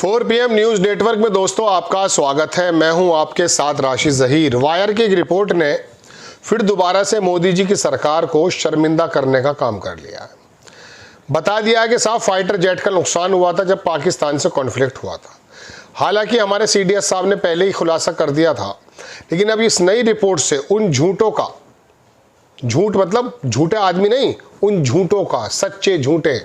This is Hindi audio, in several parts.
4 PM न्यूज नेटवर्क में दोस्तों आपका स्वागत है। मैं हूं आपके साथ राशिद जहीर। वायर की एक रिपोर्ट ने फिर दोबारा से मोदी जी की सरकार को शर्मिंदा करने का काम कर लिया है। बता दिया कि साहब फाइटर जेट का नुकसान हुआ था जब पाकिस्तान से कॉन्फ्लिक्ट हुआ था। हालांकि हमारे CDS साहब ने पहले ही खुलासा कर दिया था, लेकिन अब इस नई रिपोर्ट से उन झूठों का, झूठ मतलब झूठे आदमी नहीं, उन झूठों का, सच्चे झूठे,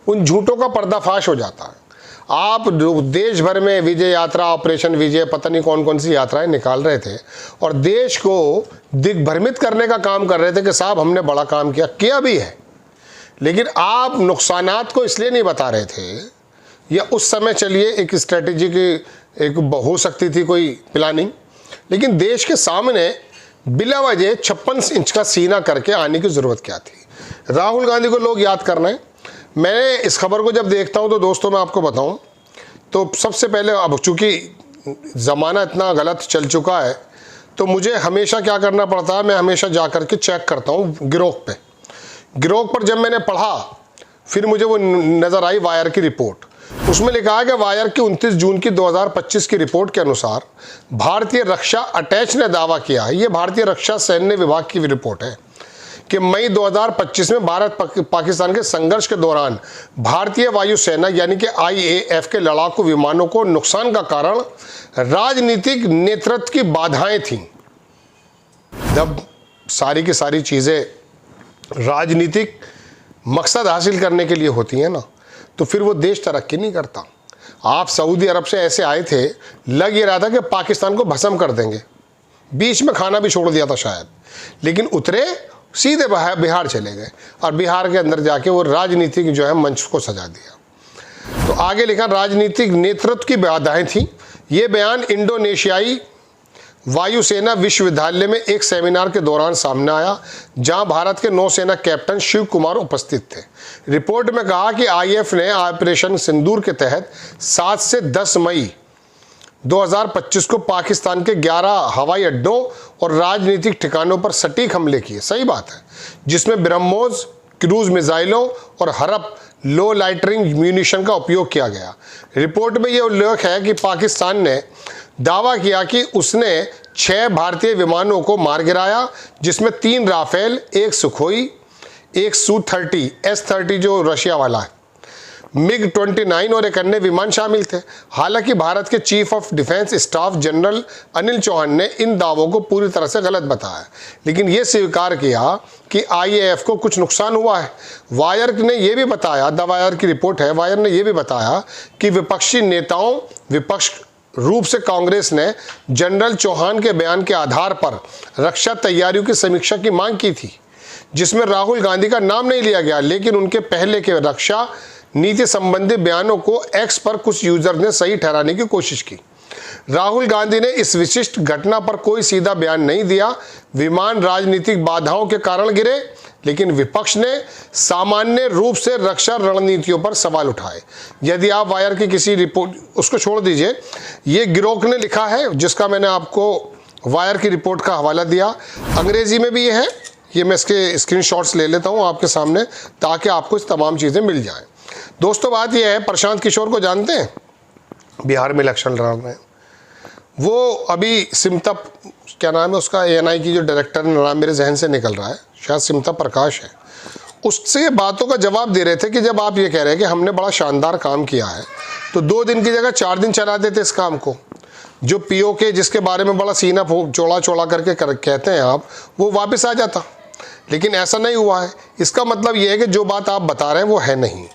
उन झूठों का पर्दाफाश हो जाता है। आप देश भर में विजय यात्रा, ऑपरेशन विजय, पता नहीं कौन कौन सी यात्राएं निकाल रहे थे और देश को दिग्भ्रमित करने का काम कर रहे थे कि साहब हमने बड़ा काम किया भी है, लेकिन आप नुकसानात को इसलिए नहीं बता रहे थे, या उस समय चलिए एक स्ट्रेटेजी की एक हो सकती थी कोई प्लानिंग, लेकिन देश के सामने बिला वजह 56 इंच का सीना करके आने की ज़रूरत क्या थी। राहुल गांधी को लोग याद करना है। मैं इस खबर को जब देखता हूं तो दोस्तों मैं आपको बताऊं तो सबसे पहले, अब चूंकि ज़माना इतना गलत चल चुका है तो मुझे हमेशा क्या करना पड़ता है, मैं हमेशा जा कर के चेक करता हूं गिरोह पर जब मैंने पढ़ा फिर मुझे वो नज़र आई वायर की रिपोर्ट। उसमें लिखा है कि वायर की 29 जून की 2025 की रिपोर्ट के अनुसार भारतीय रक्षा अटैच ने दावा किया है, ये भारतीय रक्षा सैन्य विभाग की रिपोर्ट है, कि मई 2025 में भारत पाकिस्तान के संघर्ष के दौरान भारतीय वायुसेना यानी कि IAF के लड़ाकू विमानों को नुकसान का कारण राजनीतिक नेतृत्व की बाधाएं थीं। जब सारी की सारी चीजें राजनीतिक मकसद हासिल करने के लिए होती हैं ना, तो फिर वो देश तरक्की नहीं करता। आप सऊदी अरब से ऐसे आए थे, लग ये रहा था कि पाकिस्तान को भस्म कर देंगे, बीच में खाना भी छोड़ दिया था शायद, लेकिन उतरे सीधे बिहार चले गए और बिहार के अंदर जाके वो राजनीतिक जो है मंच को सजा दिया। तो आगे लिखा राजनीतिक नेतृत्व की बाधाएं थी। ये बयान इंडोनेशियाई वायुसेना विश्वविद्यालय में एक सेमिनार के दौरान सामने आया, जहां भारत के नौसेना कैप्टन शिव कुमार उपस्थित थे। रिपोर्ट में कहा कि IAF ने ऑपरेशन सिंदूर के तहत 7 से 10 मई 2025 को पाकिस्तान के 11 हवाई अड्डों और राजनीतिक ठिकानों पर सटीक हमले किए। सही बात है, जिसमें ब्रह्मोस क्रूज मिसाइलों और हरप लो लाइटरिंग म्यूनिशन का उपयोग किया गया। रिपोर्ट में यह उल्लेख है कि पाकिस्तान ने दावा किया कि उसने 6 भारतीय विमानों को मार गिराया, जिसमें 3 राफेल, 1 सुखोई, 1 Su-30 S-30 जो रशिया वाला है, MiG-29 और एक अन्य विमान शामिल थे। हालांकि भारत के chief of defence staff general Anil Chauhan ने इन दावों को पूरी तरह से गलत बताया, लेकिन ये स्वीकार किया कि IAF को कुछ नुकसान हुआ है। वायर ने यह भी बताया, द वायर की रिपोर्ट है, वायर ने यह भी बताया कि विपक्षी नेताओं, विपक्ष रूप से कांग्रेस ने जनरल चौहान के बयान के आधार पर रक्षा तैयारियों की समीक्षा की मांग की थी, जिसमें राहुल गांधी का नाम नहीं लिया गया, लेकिन उनके पहले के रक्षा नीति संबंधी बयानों को X पर कुछ यूजर ने सही ठहराने की कोशिश की। राहुल गांधी ने इस विशिष्ट घटना पर कोई सीधा बयान नहीं दिया। विमान राजनीतिक बाधाओं के कारण गिरे, लेकिन विपक्ष ने सामान्य रूप से रक्षा रणनीतियों पर सवाल उठाए। यदि आप वायर की किसी रिपोर्ट, उसको छोड़ दीजिए, ये गिरोह ने लिखा है, जिसका मैंने आपको वायर की रिपोर्ट का हवाला दिया, अंग्रेजी में भी ये है। ये मैं इसके स्क्रीनशॉट्स ले लेता हूँ आपके सामने, ताकि आपको इस तमाम चीज़ें मिल जाएं। दोस्तों बात यह है, प्रशांत किशोर को जानते हैं, बिहार में इलेक्शन लड़ रहे हैं। वो अभी सिमता, क्या नाम है उसका, ANI की जो डायरेक्टर, नाम मेरे जहन से निकल रहा है, शायद सिमता प्रकाश है, उससे बातों का जवाब दे रहे थे कि जब आप ये कह रहे हैं कि हमने बड़ा शानदार काम किया है, तो 2 दिन की जगह 4 दिन चला देते इस काम को। जो POK जिसके बारे में बड़ा सीना चौड़ा करके कहते हैं आप, वो वापस आ जाता, लेकिन ऐसा नहीं हुआ है। इसका मतलब ये है कि जो बात आप बता रहे हैं वो है नहीं।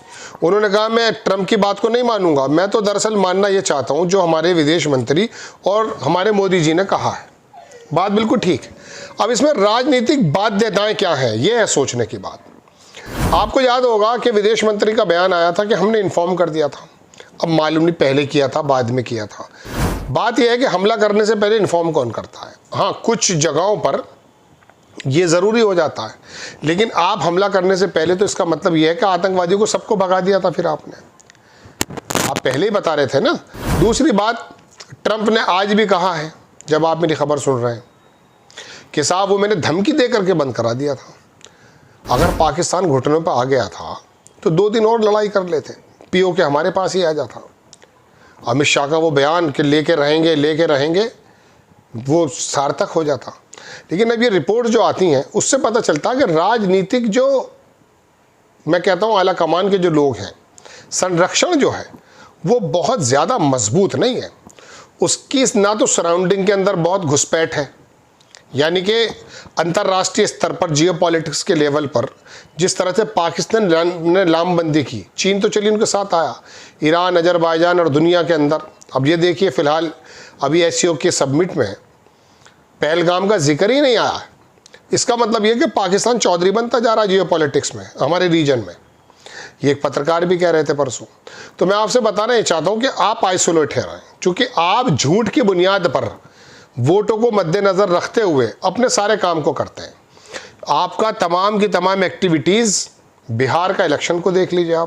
उन्होंने कहा मैं ट्रंप की बात को नहीं मानूंगा, मैं तो दरअसल मानना ये चाहता हूं जो हमारे विदेश मंत्री और हमारे मोदी जी ने कहा है। बात बिल्कुल ठीक है। अब इसमें राजनीतिक बाध्यताएं क्या हैं, ये है सोचने की बात। आपको याद होगा कि विदेश मंत्री का बयान आया था कि हमने इन्फॉर्म कर दिया था। अब मालूम नहीं पहले किया था बाद में किया था। बात यह है कि हमला करने से पहले इन्फॉर्म कौन करता है। हाँ, कुछ जगहों पर ये ज़रूरी हो जाता है, लेकिन आप हमला करने से पहले तो इसका मतलब ये है कि आतंकवादियों को सबको भगा दिया था। फिर आप पहले ही बता रहे थे ना। दूसरी बात, ट्रंप ने आज भी कहा है, जब आप मेरी खबर सुन रहे हैं, कि साहब वो मैंने धमकी दे करके बंद करा दिया था। अगर पाकिस्तान घुटनों पर आ गया था तो 2 दिन और लड़ाई कर लेते, POK हमारे पास ही आ जाता। अमित शाह का वो बयान कि लेके रहेंगे वो सार्थक हो जाता। लेकिन अब ये रिपोर्ट जो आती हैं उससे पता चलता है कि राजनीतिक जो मैं कहता हूँ आला कमान के जो लोग हैं, संरक्षण जो है वो बहुत ज़्यादा मजबूत नहीं है। उसकी ना तो सराउंडिंग के अंदर बहुत घुसपैठ है, यानी कि अंतर्राष्ट्रीय स्तर पर जियोपॉलिटिक्स के लेवल पर जिस तरह से पाकिस्तान ने लामबंदी की, चीन तो चलिए उनके साथ आया, ईरान, अजरबैजान और दुनिया के अंदर। अब ये देखिए फ़िलहाल अभी एससीओ के सबमिट में पहलगाम का जिक्र ही नहीं आया। इसका मतलब ये कि पाकिस्तान चौधरी बनता जा रहा है जियोपॉलिटिक्स में, हमारे रीजन में। ये एक पत्रकार भी कह रहे थे परसों। तो मैं आपसे बताना ये चाहता हूँ कि आप आइसोलेट रहें, क्योंकि आप झूठ की बुनियाद पर वोटों को मद्देनज़र रखते हुए अपने सारे काम को करते हैं। आपका तमाम की तमाम एक्टिविटीज़, बिहार का इलेक्शन को देख लीजिए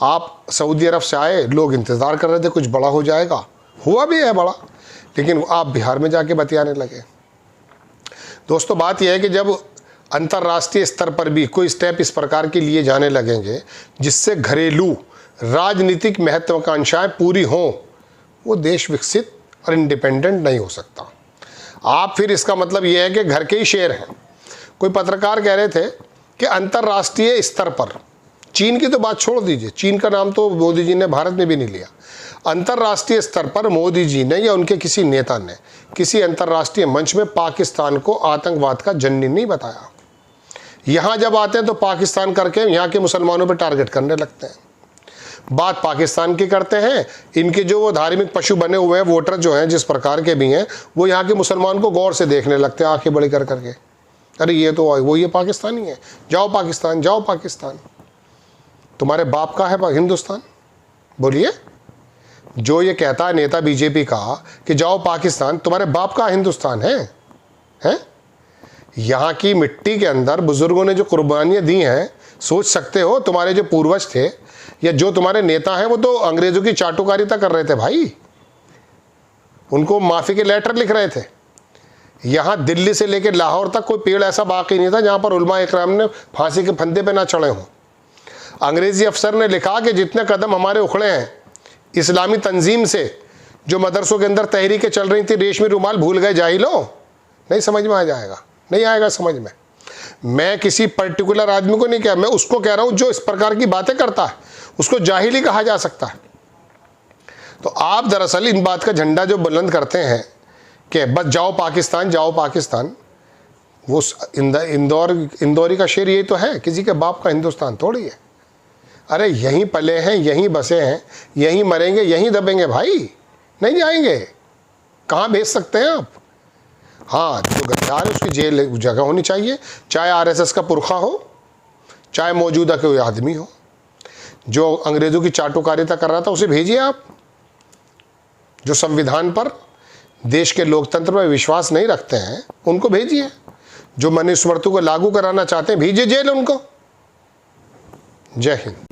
आप सऊदी अरब से आए, लोग इंतज़ार कर रहे थे कुछ बड़ा हो जाएगा, हुआ भी है बड़ा, लेकिन आप बिहार में जाके बतियाने लगे। दोस्तों बात यह है कि जब अंतर्राष्ट्रीय स्तर पर भी कोई स्टेप इस प्रकार के लिए जाने लगेंगे जिससे घरेलू राजनीतिक महत्वाकांक्षाएं पूरी हों, वो देश विकसित और इंडिपेंडेंट नहीं हो सकता। आप फिर इसका मतलब ये है कि घर के ही शेर हैं। कोई पत्रकार कह रहे थे कि अंतर्राष्ट्रीय स्तर पर, चीन की तो बात छोड़ दीजिए, चीन का नाम तो मोदी जी ने भारत में भी नहीं लिया, अंतर्राष्ट्रीय स्तर पर मोदी जी ने या उनके किसी नेता ने किसी अंतर्राष्ट्रीय मंच में पाकिस्तान को आतंकवाद का जननी नहीं बताया। यहाँ जब आते हैं तो पाकिस्तान करके यहाँ के मुसलमानों पर टारगेट करने लगते हैं। बात पाकिस्तान की करते हैं, इनके जो वो धार्मिक पशु बने हुए हैं वोटर जो हैं जिस प्रकार के भी हैं, वो यहाँ के मुसलमान को गौर से देखने लगते हैं आंखें बड़ी कर करके, अरे ये तो वो ये पाकिस्तानी है, जाओ पाकिस्तान, जाओ पाकिस्तान। तुम्हारे बाप का है हिंदुस्तान? बोलिए। जो ये कहता है नेता बीजेपी का कि जाओ पाकिस्तान, तुम्हारे बाप का हिंदुस्तान है? यहाँ की मिट्टी के अंदर बुजुर्गों ने जो कुर्बानियाँ दी हैं, सोच सकते हो तुम्हारे जो पूर्वज थे या जो तुम्हारे नेता हैं वो तो अंग्रेजों की चाटुकारिता कर रहे थे भाई, उनको माफ़ी के लेटर लिख रहे थे। यहाँ दिल्ली से लेकर लाहौर तक कोई पेड़ ऐसा बाकी नहीं था जहाँ पर उलमा इकराम ने फांसी के फंदे पे ना चढ़े हों। अंग्रेजी अफसर ने लिखा कि जितने कदम हमारे उखड़े हैं इस्लामी तंजीम से, जो मदरसों के अंदर तहरीकें चल रही थी, रेशमी रुमाल भूल गए जाहिलो। नहीं समझ में आ जाएगा, नहीं आएगा समझ में। मैं किसी पर्टिकुलर आदमी को नहीं कह, मैं उसको कह रहा हूँ जो इस प्रकार की बातें करता है उसको जाहिल ही कहा जा सकता है। तो आप दरअसल इन बात का झंडा जो बुलंद करते हैं कि बस जाओ पाकिस्तान, जाओ पाकिस्तान, वो इंदौरी का शेर यही तो है, किसी के बाप का हिंदुस्तान थोड़ी है। अरे यहीं पले हैं, यहीं बसे हैं, यहीं मरेंगे, यहीं दबेंगे भाई, नहीं जाएंगे। कहाँ भेज सकते हैं आप? हाँ, जो गद्दार है उसकी जेल जगह होनी चाहिए, चाहे आरएसएस का पुरखा हो, चाहे मौजूदा कोई आदमी हो। जो अंग्रेज़ों की चाटुकारिता कर रहा था उसे भेजिए आप। जो संविधान पर, देश के लोकतंत्र पर विश्वास नहीं रखते हैं उनको भेजिए। जो मनुस्मृति को लागू कराना चाहते हैं भेजिए जेल उनको। जय हिंद।